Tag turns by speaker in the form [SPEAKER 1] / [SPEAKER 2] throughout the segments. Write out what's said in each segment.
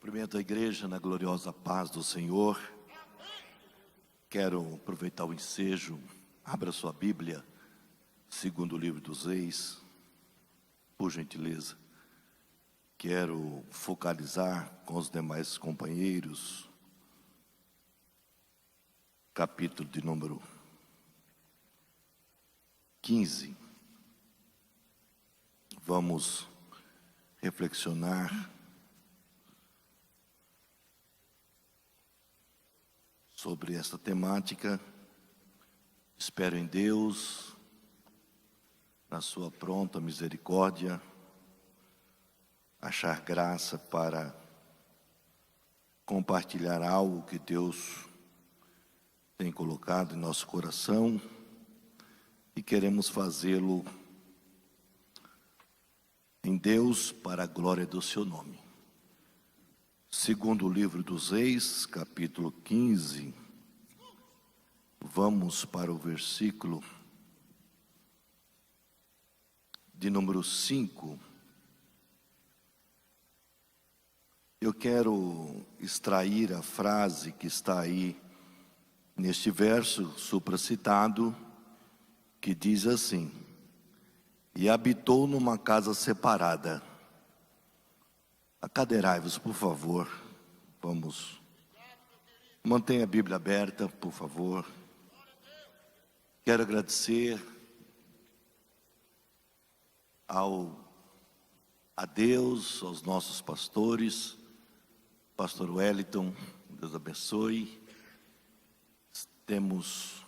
[SPEAKER 1] Cumprimento a igreja na gloriosa paz do Senhor. Quero aproveitar o ensejo. Abra sua Bíblia, segundo o livro dos Reis, por gentileza. Quero focalizar com os demais companheiros, capítulo de número 15. Vamos reflexionar sobre esta temática. Espero em Deus, na sua pronta misericórdia, achar graça para compartilhar algo que Deus tem colocado em nosso coração e queremos fazê-lo em Deus para a glória do seu nome. Segundo o livro dos Reis, capítulo 15, vamos para o versículo de número 5. Eu quero extrair a frase que está aí neste verso supracitado, que diz assim: e habitou numa casa separada. Acadeirai-vos, por favor. Vamos. Mantenha a Bíblia aberta, por favor. Quero agradecer a Deus, aos nossos pastores, pastor Wellington, Deus abençoe. Temos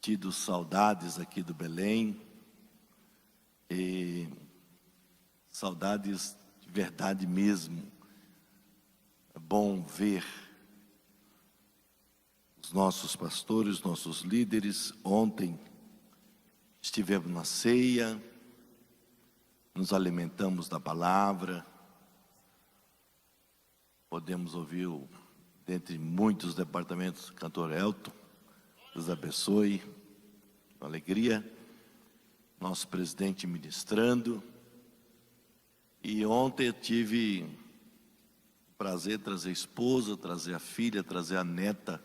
[SPEAKER 1] tido saudades aqui do Belém, e saudades de verdade mesmo. É bom ver os nossos pastores, nossos líderes. Ontem estivemos na ceia, nos alimentamos da palavra, podemos ouvir, dentre muitos departamentos, o cantor Elton, Deus abençoe, com alegria, nosso presidente ministrando. E ontem eu tive o prazer de trazer a esposa, trazer a filha, trazer a neta.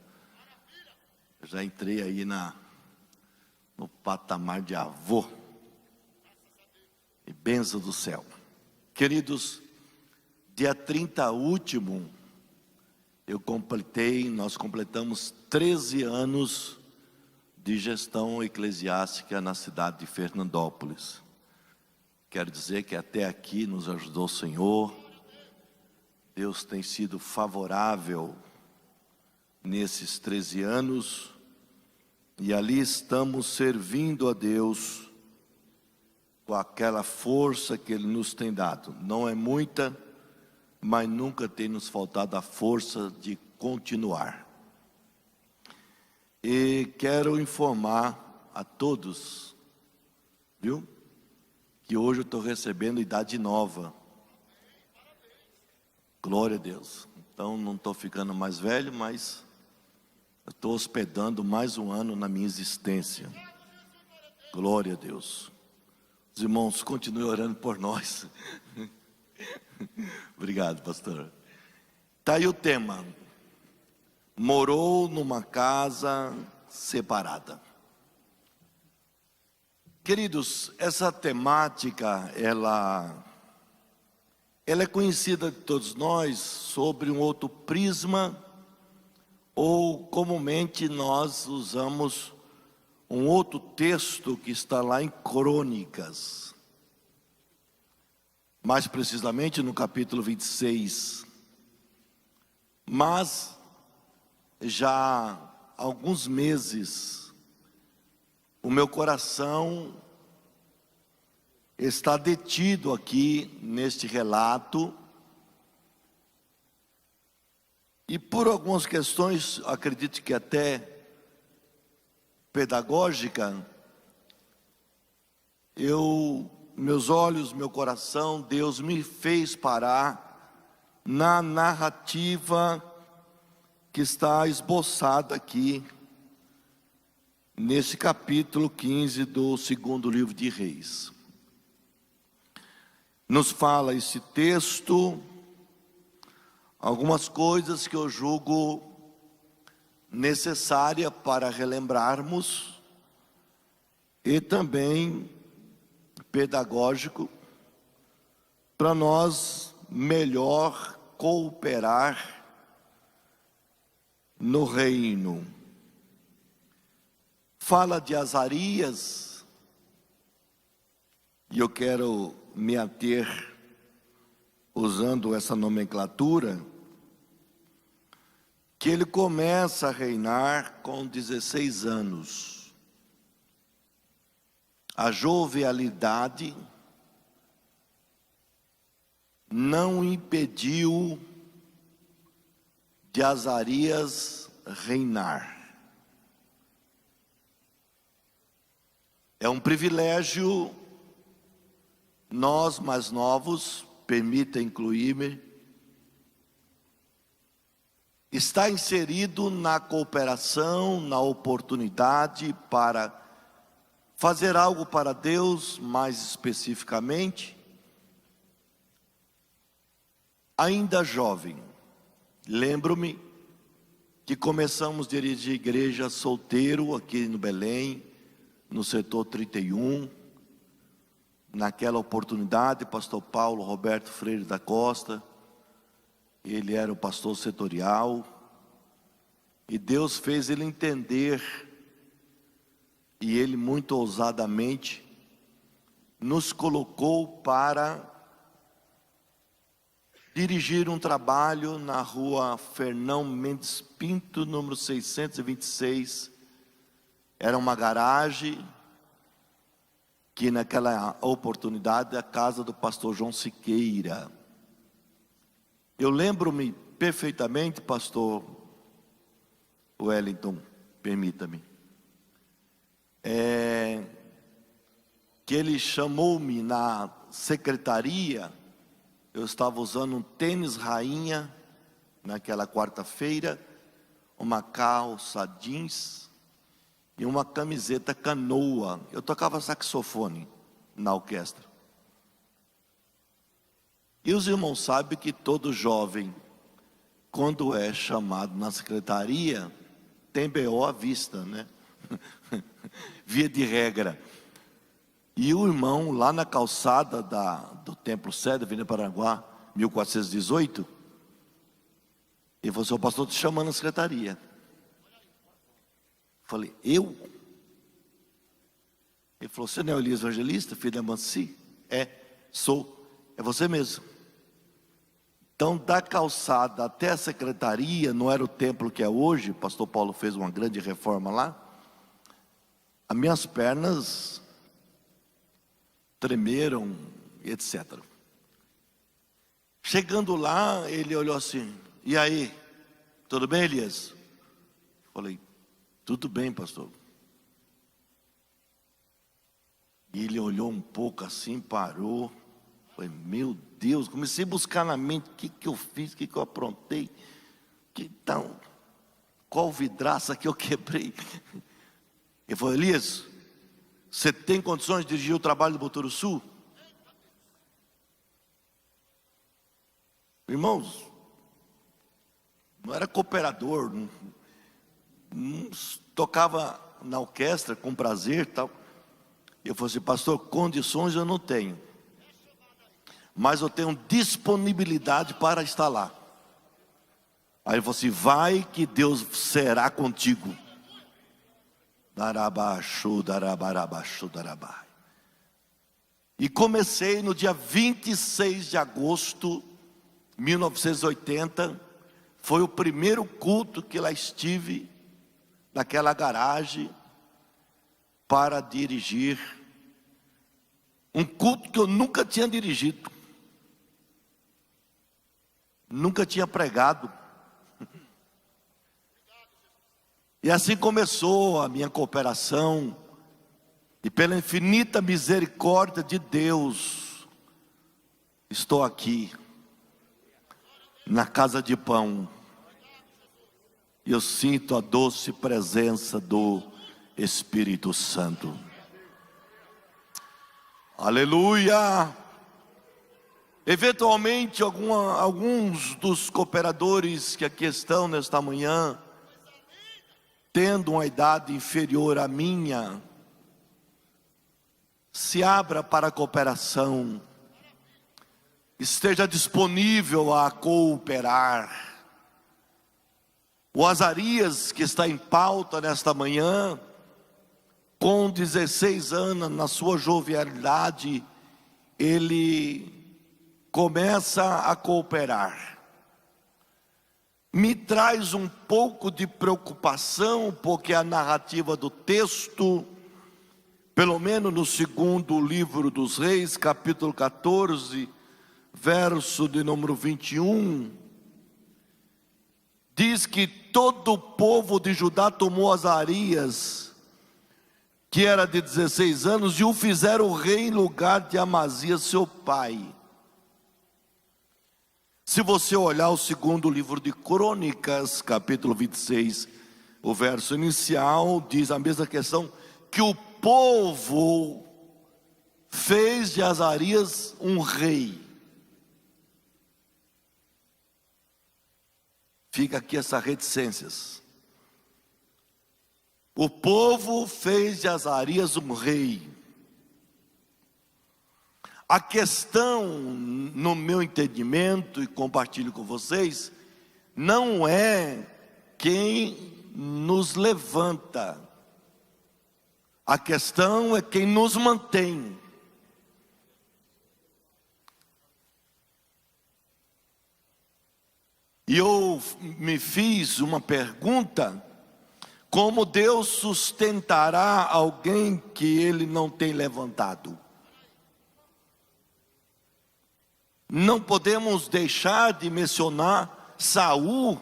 [SPEAKER 1] Eu já entrei aí no patamar de avô. E bênção do céu. Queridos, dia 30 último, nós completamos 13 anos de gestão eclesiástica na cidade de Fernandópolis. Quero dizer que até aqui nos ajudou o Senhor. Deus tem sido favorável nesses 13 anos. E ali estamos servindo a Deus com aquela força que Ele nos tem dado. Não é muita, mas nunca tem nos faltado a força de continuar. E quero informar a todos, viu, que hoje eu estou recebendo idade nova. Glória a Deus. Então não estou ficando mais velho, mas eu estou hospedando mais um ano na minha existência. Glória a Deus. Os irmãos, continuem orando por nós. Obrigado, pastor. Está aí o tema. Morou numa casa separada. Queridos, essa temática, ela é conhecida de todos nós sobre um outro prisma, ou comumente nós usamos um outro texto que está lá em Crônicas. Mais precisamente no capítulo 26. Mas já há alguns meses o meu coração está detido aqui neste relato, e por algumas questões, acredito que até pedagógica, meus olhos, meu coração, Deus me fez parar na narrativa que está esboçada aqui nesse capítulo 15 do segundo livro de Reis. Nos fala esse texto algumas coisas que eu julgo necessária para relembrarmos e também pedagógico para nós melhor cooperar no reino. Fala de Azarias, e eu quero me ater, usando essa nomenclatura, que ele começa a reinar com 16 anos. A jovialidade não impediu de Azarias reinar. É um privilégio, nós mais novos, permita incluir-me, está inserido na cooperação, na oportunidade para fazer algo para Deus, mais especificamente, ainda jovem. Lembro-me que começamos a dirigir igreja solteiro aqui no Belém, no setor 31, naquela oportunidade, pastor Paulo Roberto Freire da Costa, ele era o pastor setorial, e Deus fez ele entender, e ele muito ousadamente nos colocou para dirigir um trabalho na rua Fernão Mendes Pinto, número 626, era uma garagem, que naquela oportunidade a casa do pastor João Siqueira. Eu lembro-me perfeitamente, pastor Wellington, permita-me, que ele chamou-me na secretaria. Eu estava usando um tênis rainha naquela quarta-feira, uma calça jeans e uma camiseta canoa. Eu tocava saxofone na orquestra. E os irmãos sabem que todo jovem, quando é chamado na secretaria, tem BO à vista, né? Via de regra. E o irmão, lá na calçada do Templo Cedro, Avenida Paranaguá, 1418, ele falou assim: o pastor te chamando na secretaria. Falei: eu? Ele falou: você não é o Elias Evangelista, filho da Manci? É, sou. É você mesmo. Então, da calçada até a secretaria, não era o templo que é hoje, o pastor Paulo fez uma grande reforma lá, as minhas pernas tremeram, etc. Chegando lá, ele olhou assim: e aí, tudo bem, Elias? Falei: tudo bem, pastor. E ele olhou um pouco assim, parou. Falei: meu Deus, comecei a buscar na mente o que eu fiz, o que eu aprontei. Então, qual vidraça que eu quebrei? Ele falou: Elias, você tem condições de dirigir o trabalho do Boturuçu? Irmãos, não era cooperador, não tocava na orquestra com prazer e tal. Eu falei assim: pastor, condições eu não tenho, mas eu tenho disponibilidade para estar lá. Aí ele falou assim: vai que Deus será contigo. E comecei no dia 26 de agosto de 1980. Foi o primeiro culto que lá estive, naquela garagem, para dirigir um culto que eu nunca tinha dirigido, nunca tinha pregado. E assim começou a minha cooperação, e pela infinita misericórdia de Deus, estou aqui, na casa de pão, e eu sinto a doce presença do Espírito Santo. Aleluia! Eventualmente, alguns dos cooperadores que aqui estão nesta manhã, tendo uma idade inferior à minha, se abra para a cooperação, esteja disponível a cooperar. O Azarias, que está em pauta nesta manhã, com 16 anos, na sua jovialidade, ele começa a cooperar. Me traz um pouco de preocupação, porque a narrativa do texto, pelo menos no segundo livro dos Reis, capítulo 14, verso de número 21, diz que todo o povo de Judá tomou Azarias, que era de 16 anos, e o fizeram rei em lugar de Amazias, seu pai. Se você olhar o segundo livro de Crônicas, capítulo 26, o verso inicial, diz a mesma questão, que o povo fez de Azarias um rei. Fica aqui essas reticências. O povo fez de Azarias um rei. A questão, no meu entendimento, e compartilho com vocês, não é quem nos levanta. A questão é quem nos mantém. E eu me fiz uma pergunta: como Deus sustentará alguém que Ele não tem levantado? Não podemos deixar de mencionar Saul,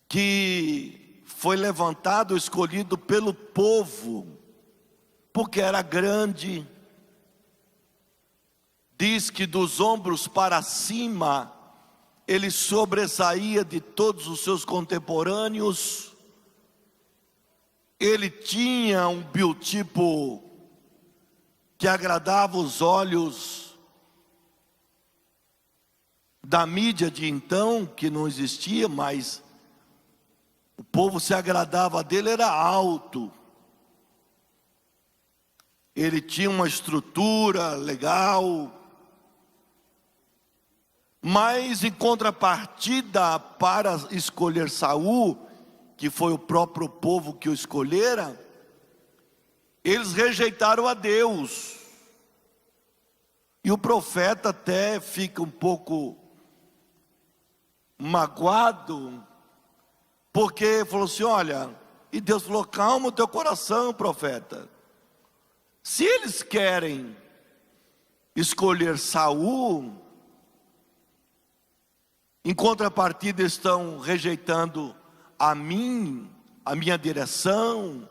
[SPEAKER 1] que foi levantado, escolhido pelo povo, porque era grande. Diz que dos ombros para cima, ele sobressaía de todos os seus contemporâneos. Ele tinha um biotipo que agradava os olhos da mídia de então, que não existia, mas o povo se agradava dele. Era alto, ele tinha uma estrutura legal, mas em contrapartida, para escolher Saul, que foi o próprio povo que o escolhera, eles rejeitaram a Deus. E o profeta até fica um pouco magoado, porque falou assim: olha, e Deus falou: calma o teu coração, profeta. Se eles querem escolher Saul, em contrapartida estão rejeitando a mim, a minha direção,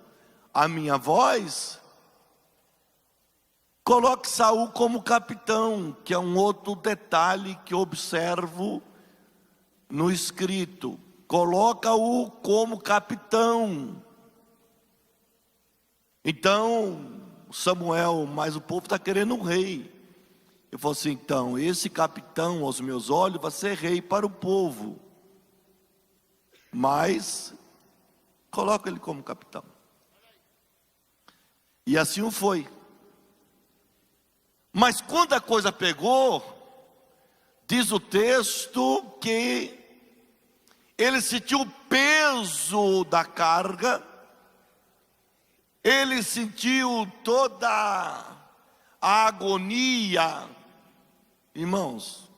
[SPEAKER 1] a minha voz, coloque Saul como capitão, que é um outro detalhe que observo no escrito. Coloca-o como capitão. Então Samuel, mas o povo está querendo um rei. Eu falei assim: então esse capitão aos meus olhos vai ser rei para o povo, mas coloca ele como capitão. E assim o foi. Mas quando a coisa pegou, diz o texto que ele sentiu o peso da carga, ele sentiu toda a agonia. Irmãos,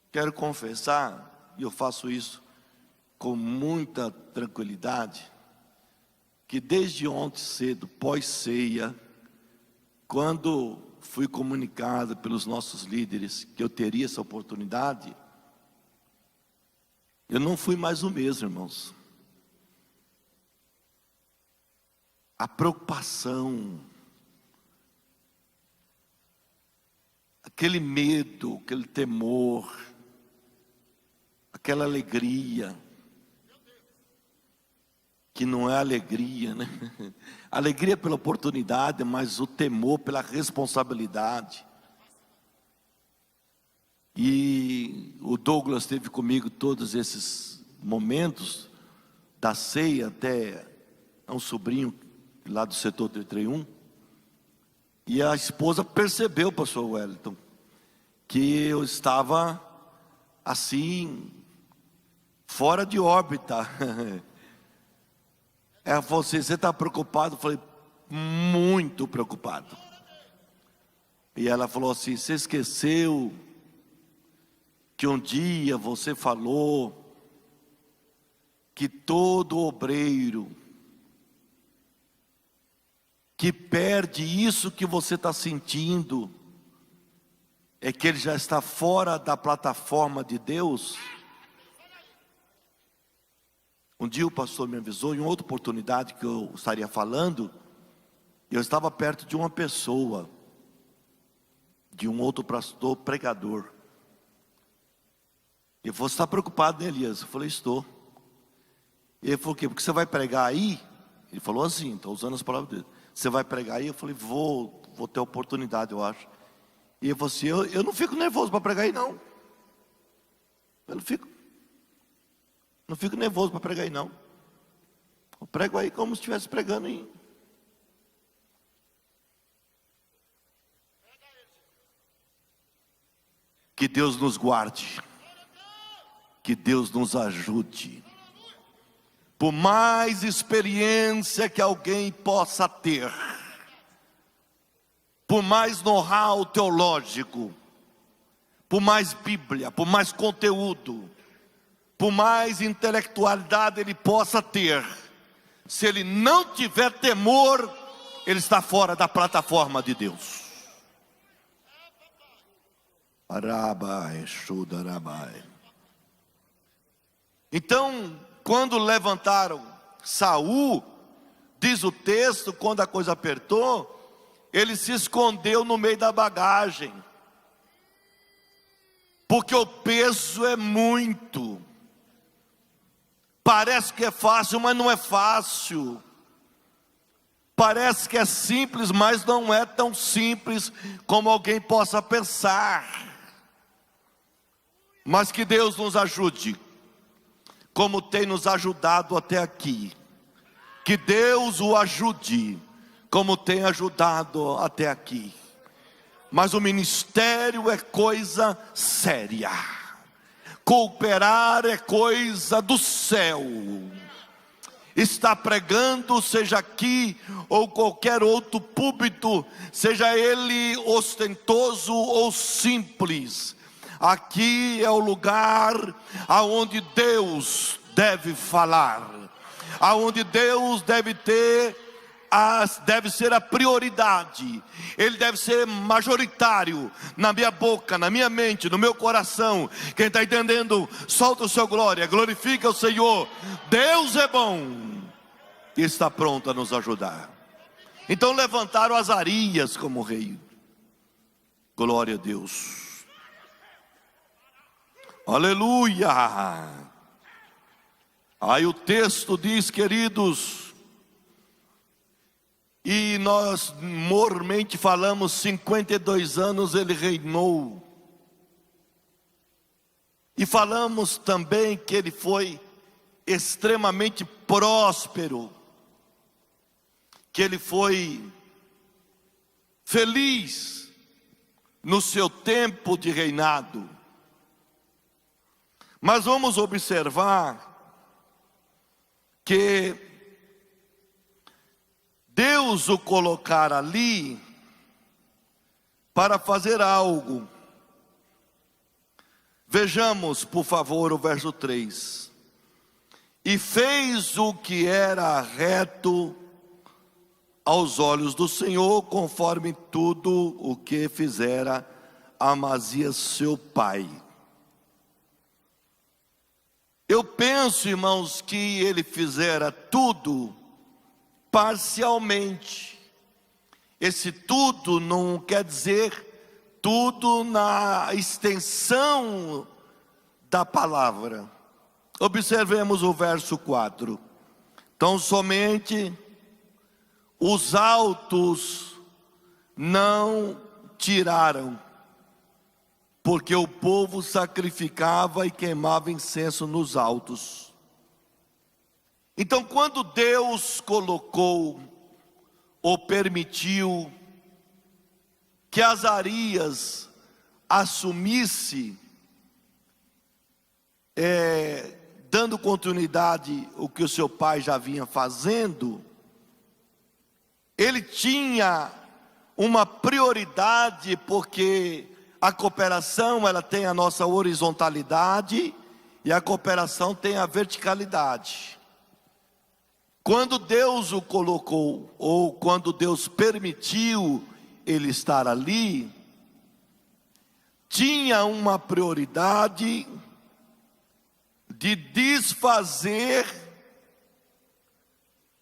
[SPEAKER 1] quero confessar, e eu faço isso com muita tranquilidade, que desde ontem cedo, pós-ceia, quando fui comunicado pelos nossos líderes que eu teria essa oportunidade, eu não fui mais o mesmo, irmãos. A preocupação, aquele medo, aquele temor, aquela alegria, que não é alegria, né? Alegria é pela oportunidade, mas o temor pela responsabilidade. E o Douglas esteve comigo todos esses momentos, da ceia até um sobrinho lá do setor 31. E a esposa percebeu, pastor Wellington, que eu estava assim, fora de órbita. Ela falou assim: você está preocupado? Eu falei: muito preocupado. E ela falou assim: você esqueceu que um dia você falou que todo obreiro que perde isso que você está sentindo, é que ele já está fora da plataforma de Deus? Um dia o pastor me avisou, em outra oportunidade que eu estaria falando, eu estava perto de uma pessoa, de um outro pastor pregador. Ele falou: você está preocupado, né, Elias? Eu falei: estou. Ele falou: o quê? Porque você vai pregar aí? Ele falou assim, estou usando as palavras dele: você vai pregar aí? Eu falei: vou ter oportunidade, eu acho. E ele falou assim: eu não fico nervoso para pregar aí, não. Eu não fico nervoso para pregar aí, não. Eu prego aí como se estivesse pregando aí. Que Deus nos guarde, que Deus nos ajude. Por mais experiência que alguém possa ter, por mais know-how teológico, por mais Bíblia, por mais conteúdo, por mais intelectualidade ele possa ter, se ele não tiver temor, ele está fora da plataforma de Deus. Então, quando levantaram Saul, diz o texto, quando a coisa apertou, ele se escondeu no meio da bagagem, porque o peso é muito. Parece que é fácil, mas não é fácil. Parece que é simples, mas não é tão simples como alguém possa pensar. Mas que Deus nos ajude, como tem nos ajudado até aqui. Que Deus o ajude, como tem ajudado até aqui. Mas o ministério é coisa séria. Cooperar é coisa do céu. Está pregando, seja aqui ou qualquer outro púlpito, seja ele ostentoso ou simples, aqui é o lugar aonde Deus deve falar, aonde Deus deve ser a prioridade. Ele deve ser majoritário na minha boca, na minha mente, no meu coração. Quem está entendendo, solta o seu glória, glorifica o Senhor. Deus é bom e está pronto a nos ajudar. Então levantaram Azarias como rei. Glória a Deus. Aleluia. Aí o texto diz, queridos, e nós mormente falamos, 52 anos ele reinou. E falamos também que ele foi extremamente próspero, que ele foi feliz no seu tempo de reinado. Mas vamos observar que Deus o colocar ali para fazer algo. Vejamos, por favor, o verso 3. E fez o que era reto aos olhos do Senhor, conforme tudo o que fizera Amazias seu pai. Eu penso, irmãos, que ele fizera tudo parcialmente. Esse tudo não quer dizer tudo na extensão da palavra. Observemos o verso 4. Então somente os altos não tiraram, porque o povo sacrificava e queimava incenso nos altos. Então, quando Deus colocou ou permitiu que Azarias assumisse, dando continuidade ao que o seu pai já vinha fazendo, ele tinha uma prioridade, porque a cooperação ela tem a nossa horizontalidade e a cooperação tem a verticalidade. Quando Deus o colocou, ou quando Deus permitiu ele estar ali, tinha uma prioridade de desfazer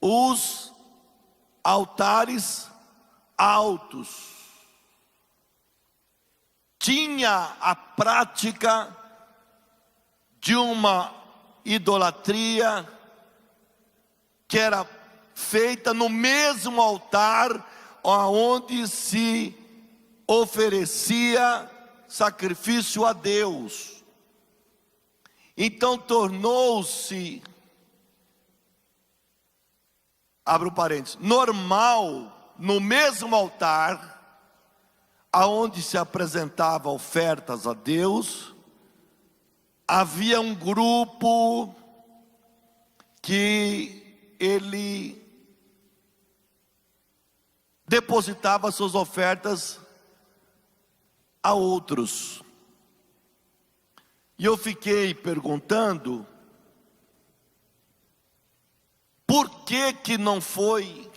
[SPEAKER 1] os altares altos. Tinha a prática de uma idolatria que era feita no mesmo altar onde se oferecia sacrifício a Deus. Então tornou-se, abro parênteses, normal, no mesmo altar aonde se apresentava ofertas a Deus, havia um grupo que ele depositava suas ofertas a outros. E eu fiquei perguntando, por que que não foi,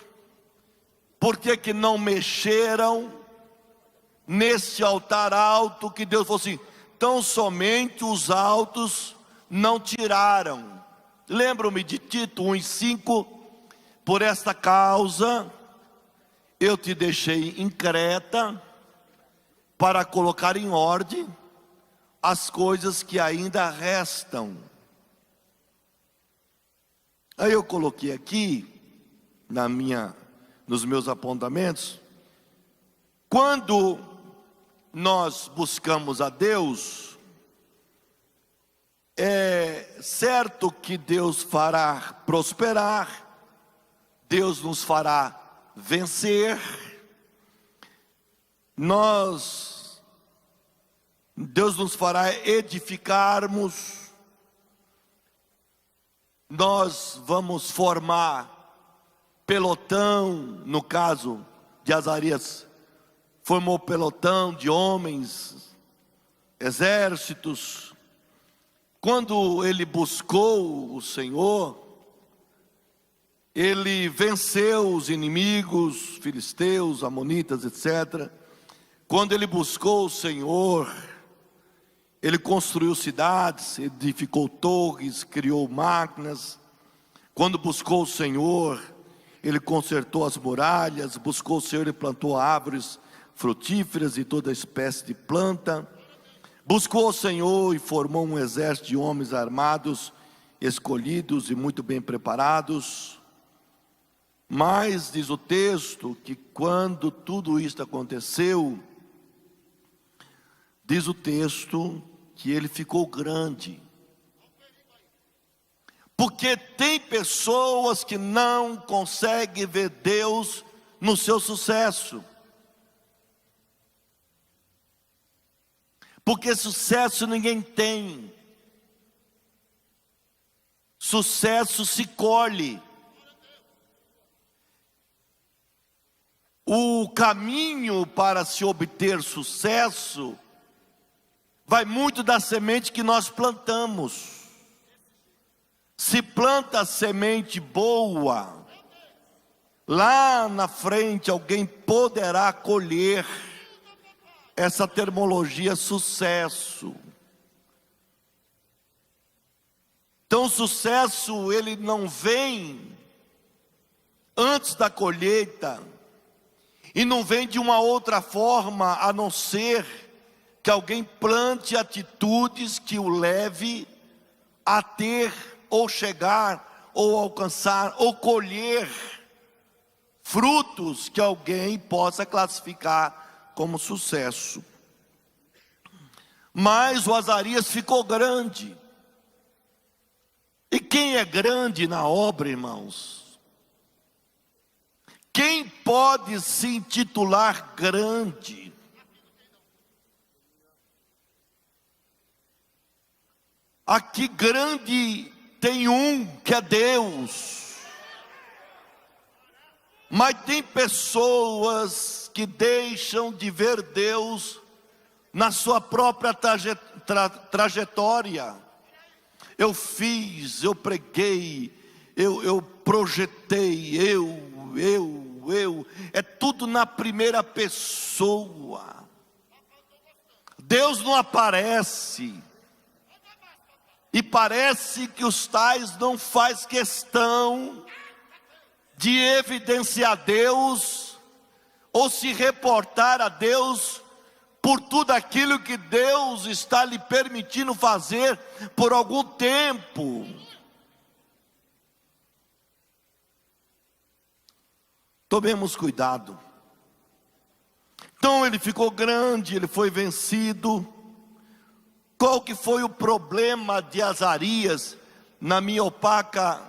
[SPEAKER 1] por que que não mexeram nesse altar alto que Deus falou assim, tão somente os altos não tiraram. Lembro-me de Tito 1:5, por esta causa eu te deixei em Creta para colocar em ordem as coisas que ainda restam. Aí eu coloquei aqui nos meus apontamentos, quando nós buscamos a Deus, é certo que Deus fará prosperar, Deus nos fará vencer, Deus nos fará edificarmos, nós vamos formar pelotão, no caso de Azarias, formou pelotão de homens, exércitos. Quando ele buscou o Senhor, ele venceu os inimigos, filisteus, amonitas, etc. Quando ele buscou o Senhor, ele construiu cidades, edificou torres, criou máquinas. Quando buscou o Senhor, ele consertou as muralhas, buscou o Senhor e plantou árvores frutíferas e toda espécie de planta. Buscou o Senhor e formou um exército de homens armados, escolhidos e muito bem preparados. Mas diz o texto que quando tudo isto aconteceu, diz o texto que ele ficou grande. Porque tem pessoas que não conseguem ver Deus no seu sucesso. Porque sucesso ninguém tem. Sucesso se colhe. O caminho para se obter sucesso vai muito da semente que nós plantamos. Se planta semente boa, lá na frente alguém poderá colher essa terminologia sucesso. Então o sucesso ele não vem antes da colheita e não vem de uma outra forma a não ser que alguém plante atitudes que o leve a ter ou chegar ou alcançar ou colher frutos que alguém possa classificar como sucesso. Mas o Azarias ficou grande. E quem é grande na obra, irmãos? Quem pode se intitular grande? Aqui grande tem um que é Deus. Mas tem pessoas que deixam de ver Deus na sua própria trajetória. Eu fiz, eu preguei, eu projetei, é tudo na primeira pessoa. Deus não aparece. E parece que os tais não faz questão de evidenciar Deus ou se reportar a Deus por tudo aquilo que Deus está lhe permitindo fazer por algum tempo. Tomemos cuidado. Então ele ficou grande, ele foi vencido. Qual que foi o problema de Azarias, na minha opaca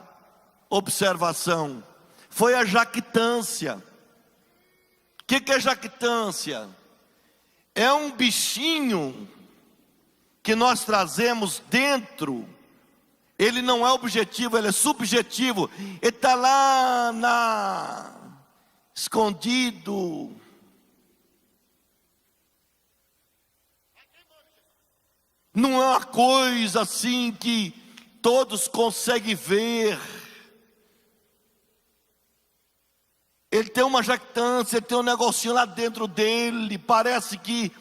[SPEAKER 1] observação? Foi a jactância. O que é jactância? É um bichinho que nós trazemos dentro. Ele não é objetivo, ele é subjetivo. Ele está lá escondido. Não é uma coisa assim que todos conseguem ver. Ele tem uma jactância, ele tem um negocinho lá dentro dele. Parece que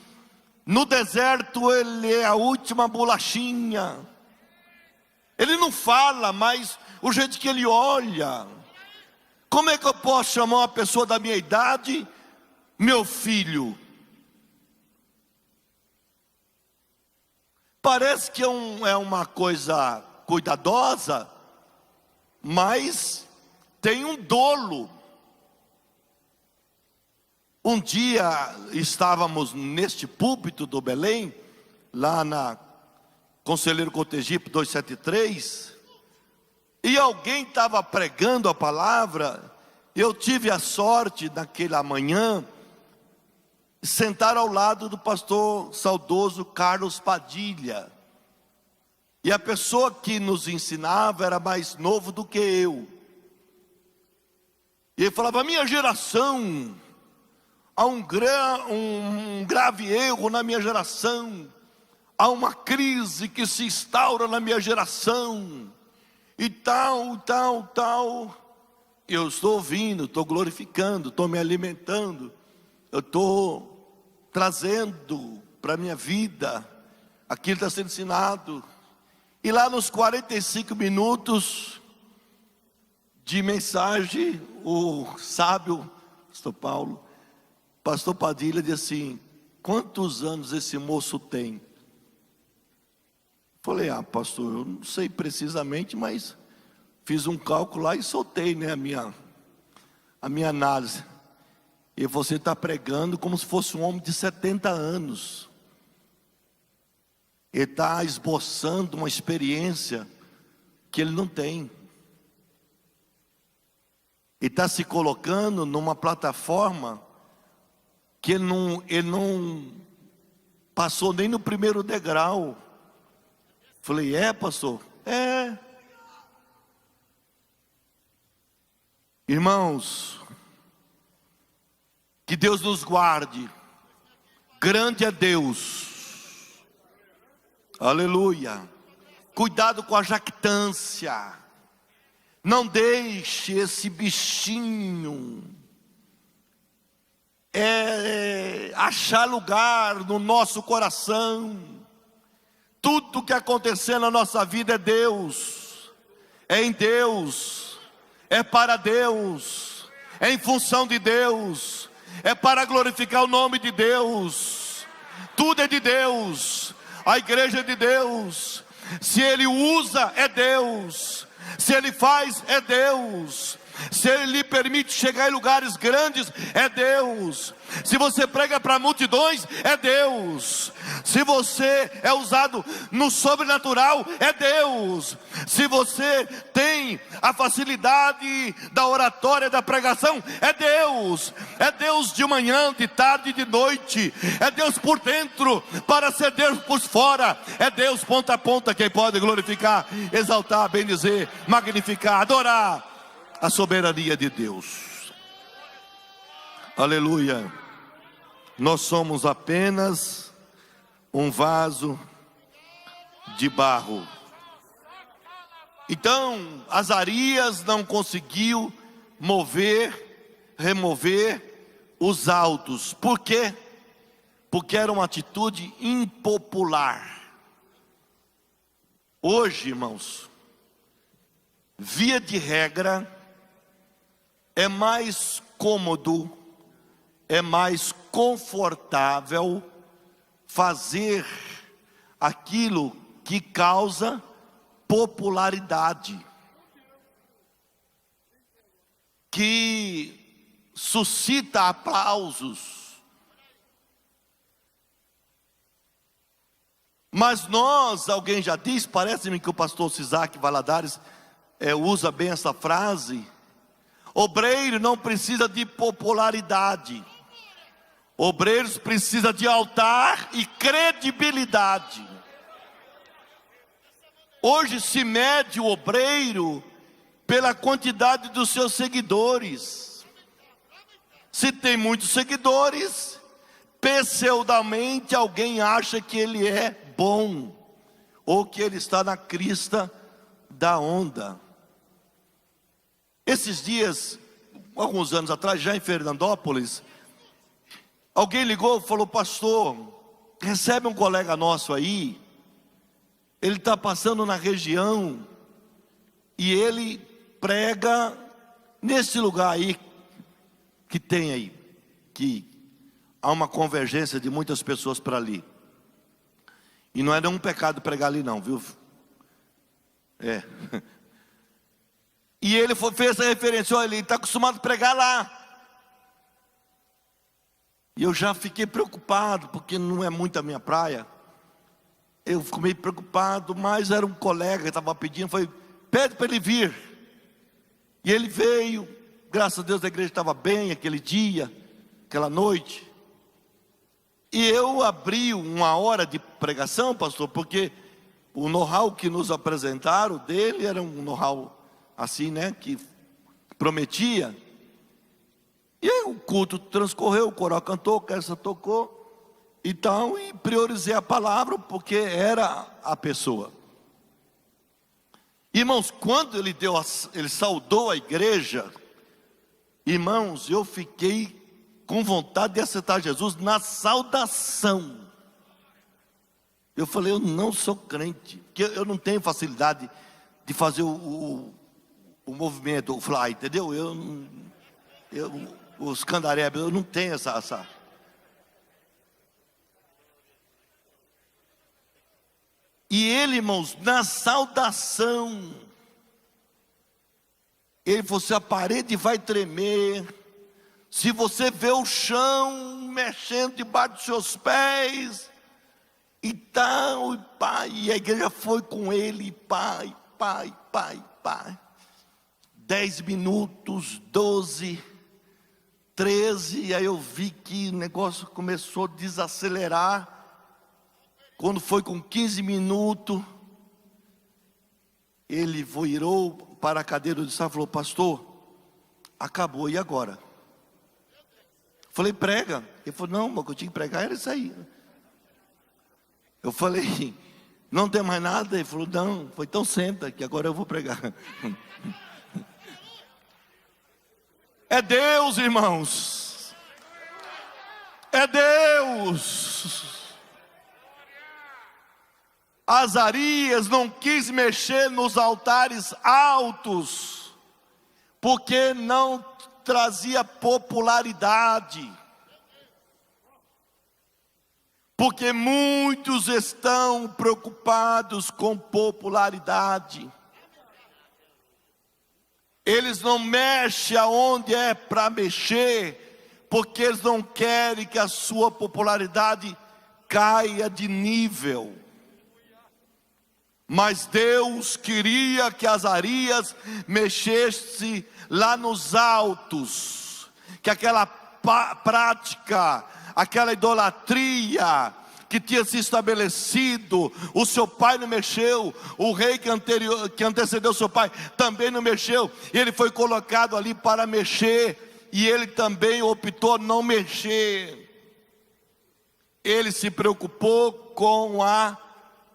[SPEAKER 1] no deserto ele é a última bolachinha. Ele não fala, mas o jeito que ele olha. Como é que eu posso chamar uma pessoa da minha idade, meu filho? Parece que é uma coisa cuidadosa, mas tem um dolo. Um dia estávamos neste púlpito do Belém, lá na Conselheiro Cotegipe 273, e alguém estava pregando a palavra. Eu tive a sorte, naquela manhã, sentar ao lado do pastor saudoso Carlos Padilha. E a pessoa que nos ensinava era mais novo do que eu. E ele falava: a minha geração, há um grave erro na minha geração. Há uma crise que se instaura na minha geração. E tal. Eu estou ouvindo, estou glorificando, estou me alimentando. Eu estou trazendo para a minha vida aquilo que está sendo ensinado. E lá nos 45 minutos de mensagem, o sábio pastor Padilha disse assim: quantos anos esse moço tem? Falei: pastor, eu não sei precisamente, mas fiz um cálculo lá e soltei, né, a minha análise. E você está pregando como se fosse um homem de 70 anos. Ele está esboçando uma experiência que ele não tem. Ele está se colocando numa plataforma que ele não passou nem no primeiro degrau. Falei: pastor? Irmãos, que Deus nos guarde. Grande é Deus. Aleluia. Cuidado com a jactância. Não deixe esse bichinho achar lugar no nosso coração. Tudo que acontecer na nossa vida é Deus. É em Deus. É para Deus. É em função de Deus. É para glorificar o nome de Deus. Tudo é de Deus. A igreja é de Deus. Se Ele usa, é Deus. Se Ele faz, é Deus. Se Ele lhe permite chegar em lugares grandes, é Deus. Se você prega para multidões, é Deus. Se você é usado no sobrenatural, é Deus. Se você tem a facilidade da oratória, da pregação, é Deus. É Deus de manhã, de tarde e de noite. É Deus por dentro para ser Deus por fora. É Deus ponta a ponta quem pode glorificar, exaltar, bendizer, magnificar, adorar a soberania de Deus. Aleluia. Nós somos apenas um vaso de barro. Então, Azarias não conseguiu remover os altos. Por quê? Porque era uma atitude impopular. Hoje, irmãos, via de regra, é mais cômodo, é mais confortável fazer aquilo que causa popularidade, que suscita aplausos. Mas nós, alguém já disse, parece-me que o pastor Sisac Valadares usa bem essa frase: obreiro não precisa de popularidade, obreiros precisam de altar e credibilidade. Hoje se mede o obreiro pela quantidade dos seus seguidores. Se tem muitos seguidores, pseudamente alguém acha que ele é bom, ou que ele está na crista da onda. Esses dias, alguns anos atrás, já em Fernandópolis, alguém ligou e falou: pastor, recebe um colega nosso aí, ele está passando na região, e ele prega nesse lugar aí, que tem aí, que há uma convergência de muitas pessoas para ali. E não é nenhum pecado pregar ali não, viu? E ele fez a referência: olha, ele está acostumado a pregar lá. E eu já fiquei preocupado, porque não é muito a minha praia. Eu fico meio preocupado, mas era um colega que estava pedindo, foi: pede para ele vir. E ele veio, graças a Deus a igreja estava bem aquele dia, aquela noite. E eu abri uma hora de pregação, pastor, porque o know-how que nos apresentaram dele era um know-how assim, né, que prometia. E aí o culto transcorreu, o coral cantou, a orquestra tocou, então, e priorizei a palavra, porque era a pessoa. Irmãos, quando ele saudou a igreja, irmãos, eu fiquei com vontade de aceitar Jesus na saudação. Eu falei: eu não sou crente, porque eu não tenho facilidade de fazer o movimento, o fly, entendeu? Os candarebes, eu não tenho essa. E ele, irmãos, na saudação, ele falou: se a parede vai tremer, se você vê o chão mexendo debaixo dos seus pés, e tal, e pai, e a igreja foi com ele, pai. 10 minutos, 12, 13, e aí eu vi que o negócio começou a desacelerar. Quando foi com 15 minutos, ele virou para a cadeira do estado e falou: pastor, acabou, e agora? Falei: prega. Ele falou: não, mas o que eu tinha que pregar era isso aí. Eu falei: não tem mais nada? Ele falou: não. Foi: então senta, que agora eu vou pregar. É Deus, irmãos. É Deus. Azarias não quis mexer nos altares altos, porque não trazia popularidade. Porque muitos estão preocupados com popularidade. Eles não mexem aonde é para mexer, porque eles não querem que a sua popularidade caia de nível. Mas Deus queria que Azarias mexesse lá nos altos, que aquela prática, aquela idolatria que tinha se estabelecido, o seu pai não mexeu, o rei que antecedeu seu pai também não mexeu, e ele foi colocado ali para mexer, e ele também optou não mexer. Ele se preocupou com a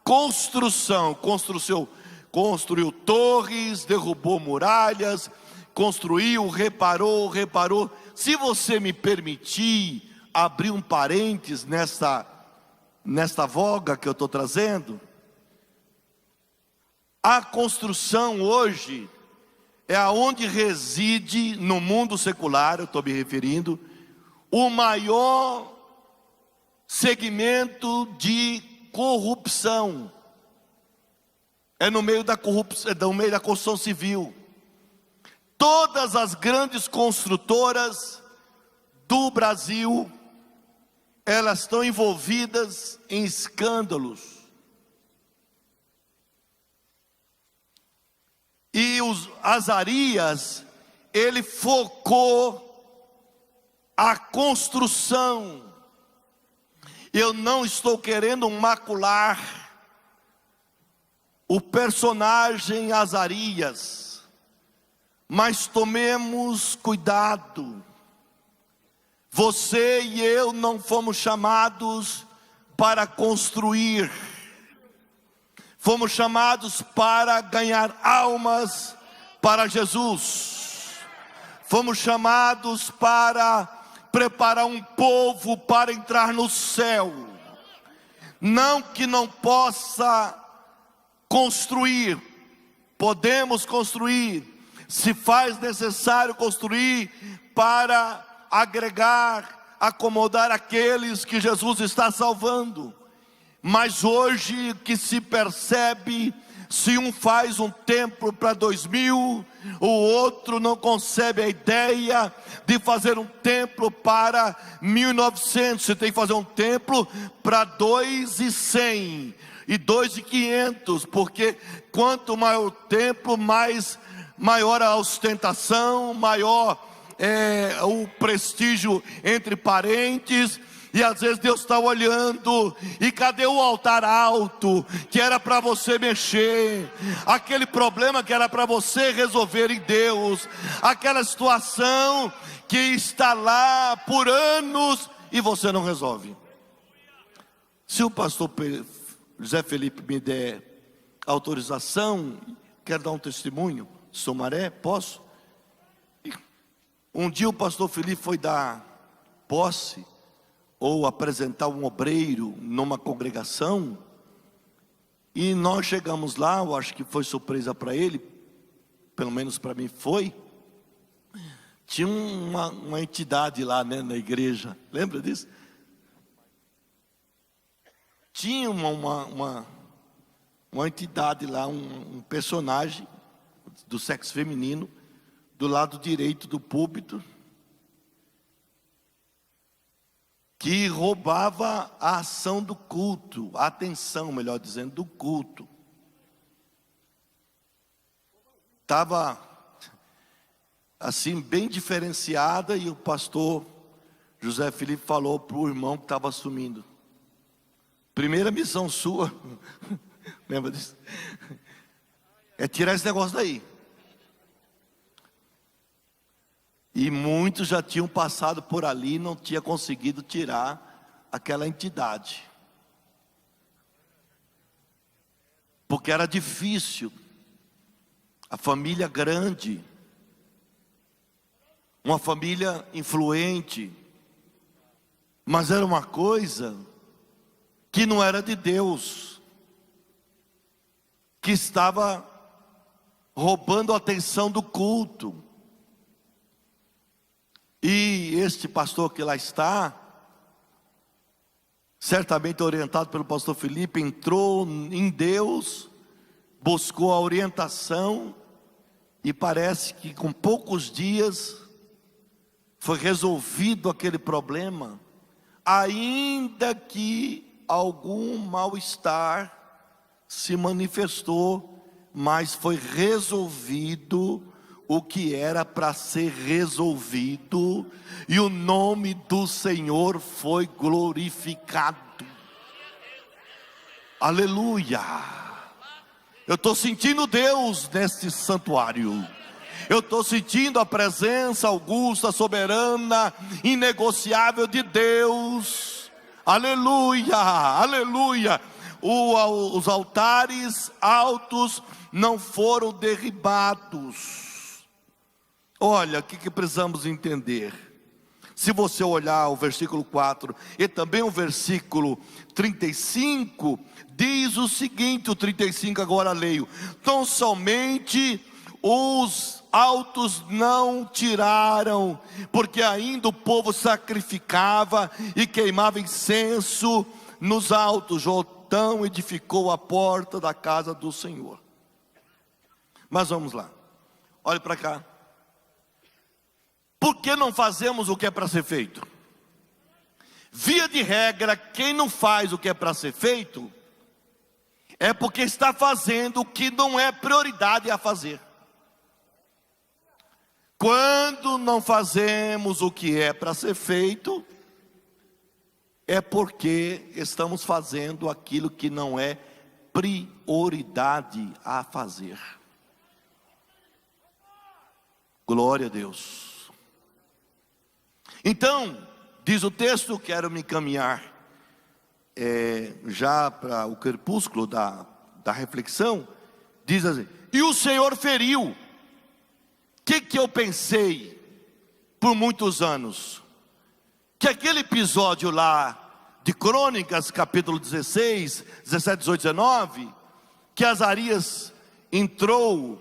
[SPEAKER 1] construção, construiu torres, derrubou muralhas, construiu, reparou. Se você me permitir abrir um parênteses nesta voga que eu estou trazendo, a construção hoje é aonde reside no mundo secular, eu estou me referindo, o maior segmento de corrupção. É no meio da corrupção, no meio da construção civil. Todas as grandes construtoras do Brasil, elas estão envolvidas em escândalos. E Azarias, ele focou a construção. Eu não estou querendo macular o personagem Azarias, mas tomemos cuidado. Você e eu não fomos chamados para construir, fomos chamados para ganhar almas para Jesus, fomos chamados para preparar um povo para entrar no céu. Não que não possa construir, podemos construir, se faz necessário construir para agregar, acomodar aqueles que Jesus está salvando. Mas hoje que se percebe, se um faz um templo para 2000, o outro não concebe a ideia de fazer um templo para 1900. Você tem que fazer um templo para 2.100 e 2.500, porque quanto maior o templo, maior a ostentação, maior o prestígio entre parentes. E às vezes Deus está olhando, e cadê o altar alto, que era para você mexer, aquele problema que era para você resolver em Deus, aquela situação que está lá por anos, e você não resolve. Se o pastor José Felipe me der autorização, quero dar um testemunho, Sumaré, posso? Um dia o pastor Felipe foi dar posse, ou apresentar um obreiro numa congregação, e nós chegamos lá, eu acho que foi surpresa para ele, pelo menos para mim foi. Tinha uma entidade lá, né, na igreja, lembra disso? Tinha uma entidade lá, um personagem do sexo feminino, do lado direito do púlpito, que roubava a ação do culto, a atenção, melhor dizendo, do culto. Estava assim bem diferenciada, e o pastor José Felipe falou para o irmão que estava assumindo: primeira missão sua, lembra disso? É tirar esse negócio daí. E muitos já tinham passado por ali e não tinham conseguido tirar aquela entidade, porque era difícil. A família grande, uma família influente, mas era uma coisa que não era de Deus, que estava roubando a atenção do culto. E este pastor que lá está, certamente orientado pelo pastor Felipe, entrou em Deus, buscou a orientação E parece que com poucos dias foi resolvido aquele problema, ainda que algum mal-estar se manifestou, mas foi resolvido o que era para ser resolvido, e o nome do Senhor foi glorificado. Aleluia! Eu estou sentindo Deus neste santuário. Eu estou sentindo a presença augusta, soberana, inegociável de Deus. Aleluia, aleluia. Os altares altos não foram derribados. Olha, o que precisamos entender? Se você olhar o versículo 4 e também o versículo 35, diz o seguinte, o 35 agora leio: tão somente os altos não tiraram, porque ainda o povo sacrificava e queimava incenso nos altos. Jotão edificou a porta da casa do Senhor. Mas vamos lá, olhe para cá. Por que não fazemos o que é para ser feito? Via de regra, quem não faz o que é para ser feito, é porque está fazendo o que não é prioridade a fazer. Quando não fazemos o que é para ser feito, é porque estamos fazendo aquilo que não é prioridade a fazer. Glória a Deus. Então, diz o texto, quero me encaminhar já para o crepúsculo da reflexão. Diz assim: e o Senhor feriu. O que eu pensei por muitos anos? Que aquele episódio lá de Crônicas, capítulo 16, 17, 18, 19, que Azarias entrou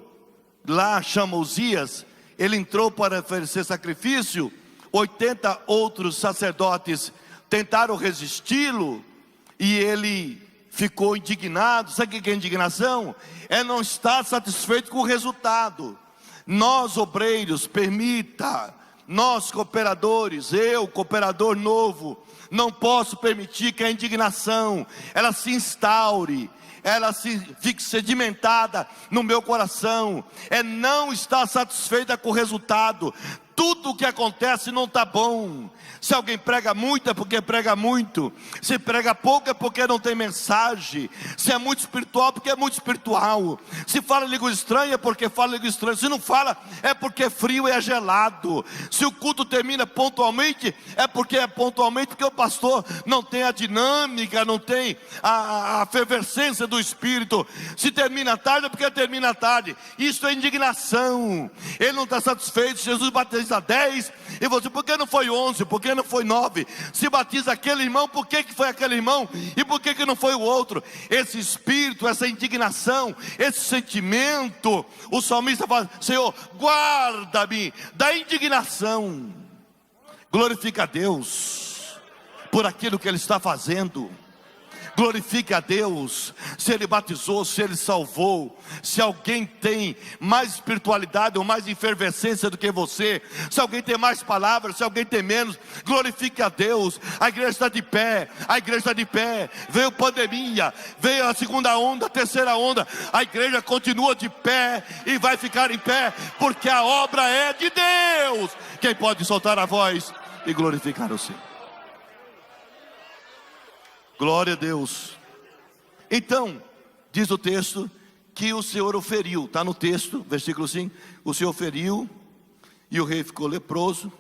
[SPEAKER 1] lá, chama Uzias, ele entrou para oferecer sacrifício, 80 outros sacerdotes tentaram resisti-lo, e ele ficou indignado. Sabe o que é indignação? É não estar satisfeito com o resultado. Nós obreiros, permita, nós cooperadores, eu cooperador novo, não posso permitir que a indignação, ela se instaure, ela fique sedimentada no meu coração. É não estar satisfeita com o resultado. Tudo o que acontece não está bom. Se alguém prega muito é porque prega muito. Se prega pouco é porque não tem mensagem. Se é muito espiritual, porque é muito espiritual. Se fala língua estranha é porque fala língua estranha. Se não fala é porque é frio e é gelado. Se o culto termina pontualmente é porque o pastor não tem a dinâmica, não tem a efervescência do Espírito. Se termina tarde é porque termina tarde. Isso é indignação. Ele não está satisfeito. Jesus batiza 10 e você, por que não foi 11? Por que não foi 9? Se batiza aquele irmão, por que foi aquele irmão? E por que não foi o outro? Esse espírito, essa indignação, esse sentimento, o salmista fala: Senhor, guarda-me da indignação. Glorifica a Deus por aquilo que Ele está fazendo. Glorifique a Deus, se Ele batizou, se Ele salvou. Se alguém tem mais espiritualidade ou mais efervescência do que você, se alguém tem mais palavras, se alguém tem menos, glorifique a Deus. A igreja está de pé, a igreja está de pé. Veio pandemia, veio a segunda onda, a terceira onda, a igreja continua de pé e vai ficar em pé, porque a obra é de Deus. Quem pode soltar a voz e glorificar o Senhor? Glória a Deus. Então, diz o texto que o Senhor o feriu. Está no texto, versículo 5. O Senhor feriu e o rei ficou leproso.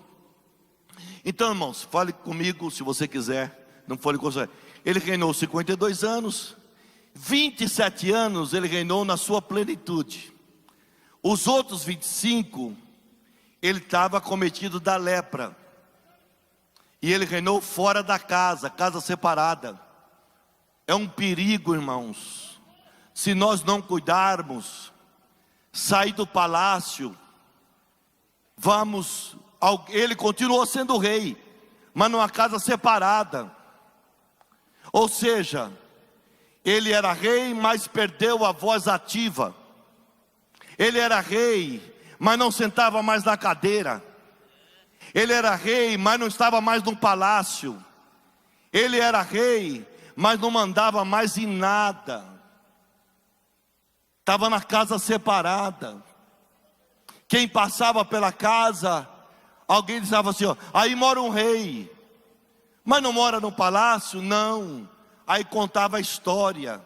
[SPEAKER 1] Então, irmãos, fale comigo se você quiser. Não fale com você. Ele reinou 52 anos. 27 anos ele reinou na sua plenitude. Os outros 25, ele estava acometido da lepra. E ele reinou fora da casa, casa separada. É um perigo, irmãos, se nós não cuidarmos. Sair do palácio, ele continuou sendo rei, mas numa casa separada. Ou seja, ele era rei, mas perdeu a voz ativa. Ele era rei, mas não sentava mais na cadeira. Ele era rei, mas não estava mais no palácio. Ele era rei, mas não mandava mais em nada. Estava na casa separada. Quem passava pela casa, alguém dizia assim, ó, aí mora um rei. Mas não mora no palácio? Não. Aí contava a história.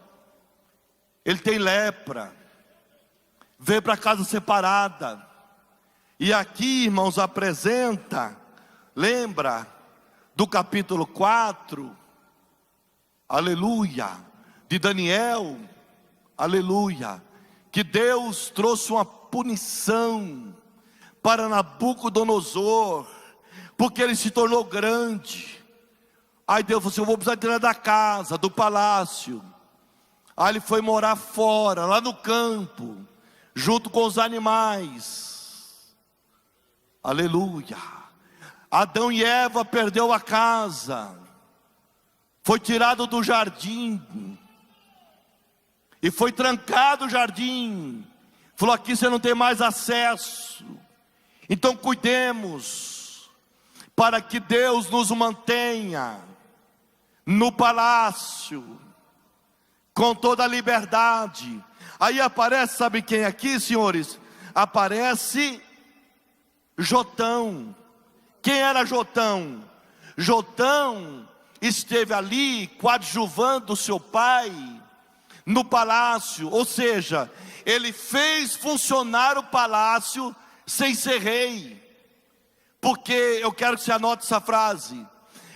[SPEAKER 1] Ele tem lepra. Veio para casa separada. E aqui, irmãos, apresenta, lembra do capítulo 4, aleluia, de Daniel, aleluia, que Deus trouxe uma punição para Nabucodonosor, porque ele se tornou grande. Aí Deus falou assim, eu vou precisar tirar da casa, do palácio. Aí ele foi morar fora, lá no campo, junto com os animais. Aleluia. Adão e Eva perdeu a casa, foi tirado do jardim, e foi trancado o jardim. Falou, aqui você não tem mais acesso. Então cuidemos, para que Deus nos mantenha no palácio, com toda a liberdade. Aí aparece, sabe quem aqui, senhores? Aparece Jotão. Quem era Jotão? Jotão esteve ali coadjuvando seu pai no palácio, ou seja, ele fez funcionar o palácio sem ser rei. Porque eu quero que você anote essa frase: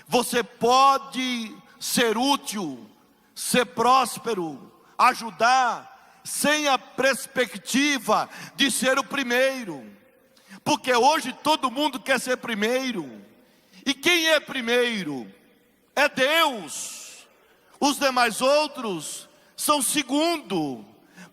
[SPEAKER 1] você pode ser útil, ser próspero, ajudar, sem a perspectiva de ser o primeiro. Porque hoje todo mundo quer ser primeiro. E quem é primeiro? É Deus. Os demais outros são segundo,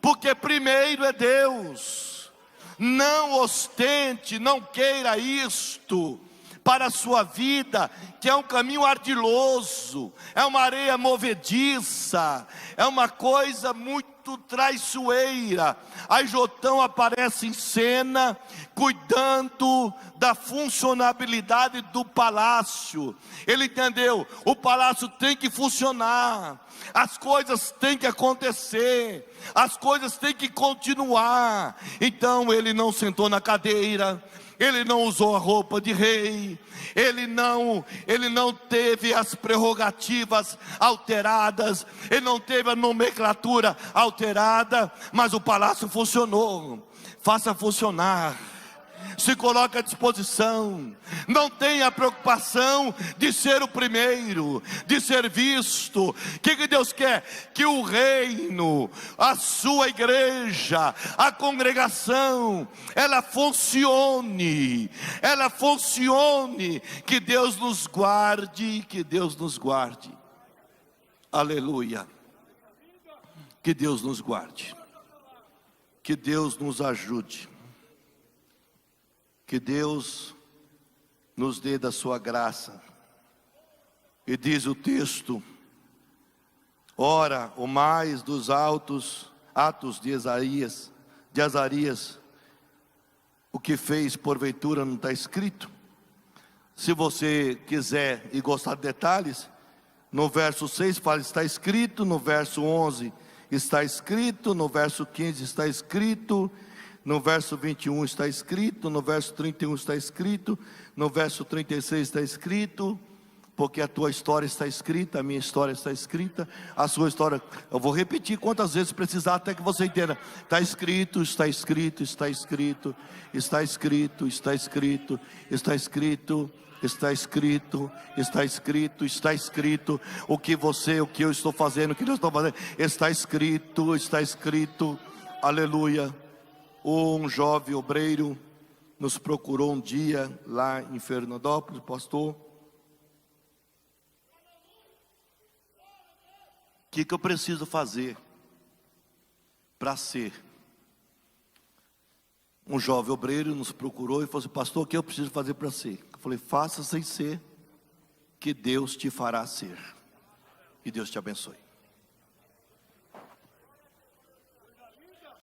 [SPEAKER 1] porque primeiro é Deus. Não ostente, não queira isto para a sua vida, que é um caminho ardiloso, é uma areia movediça, é uma coisa muito traiçoeira. Aí Jotão aparece em cena, cuidando da funcionabilidade do palácio. Ele entendeu, o palácio tem que funcionar, as coisas têm que acontecer, as coisas têm que continuar. Então ele não sentou na cadeira, ele não usou a roupa de rei, ele não teve as prerrogativas alteradas, ele não teve a nomenclatura alterada, mas o palácio funcionou. Faça funcionar, se coloque à disposição, não tenha preocupação de ser o primeiro, de ser visto. O que Deus quer? Que o reino, a sua igreja, a congregação, ela funcione, que Deus nos guarde, que Deus nos guarde, aleluia, que Deus nos guarde, que Deus nos ajude, que Deus nos dê da sua graça. E diz o texto: ora, o mais dos atos de Azarias, o que fez porventura não está escrito? Se você quiser e gostar de detalhes, no verso 6 fala, está escrito, no verso 11 está escrito, no verso 15 está escrito, no verso 21 está escrito, no verso 31 está escrito, no verso 36 está escrito, porque a tua história está escrita, a minha história está escrita, a sua história, eu vou repetir quantas vezes precisar até que você entenda. Está escrito, está escrito, está escrito, está escrito, está escrito, está escrito, está escrito, está escrito, está escrito, o que eu estou fazendo, o que eu estou fazendo, está escrito, aleluia. Um jovem obreiro nos procurou um dia lá em Fernandópolis, pastor, o que eu preciso fazer para ser? Um jovem obreiro nos procurou e falou assim, pastor, o que eu preciso fazer para ser? Eu falei, faça sem ser, que Deus te fará ser. E Deus te abençoe.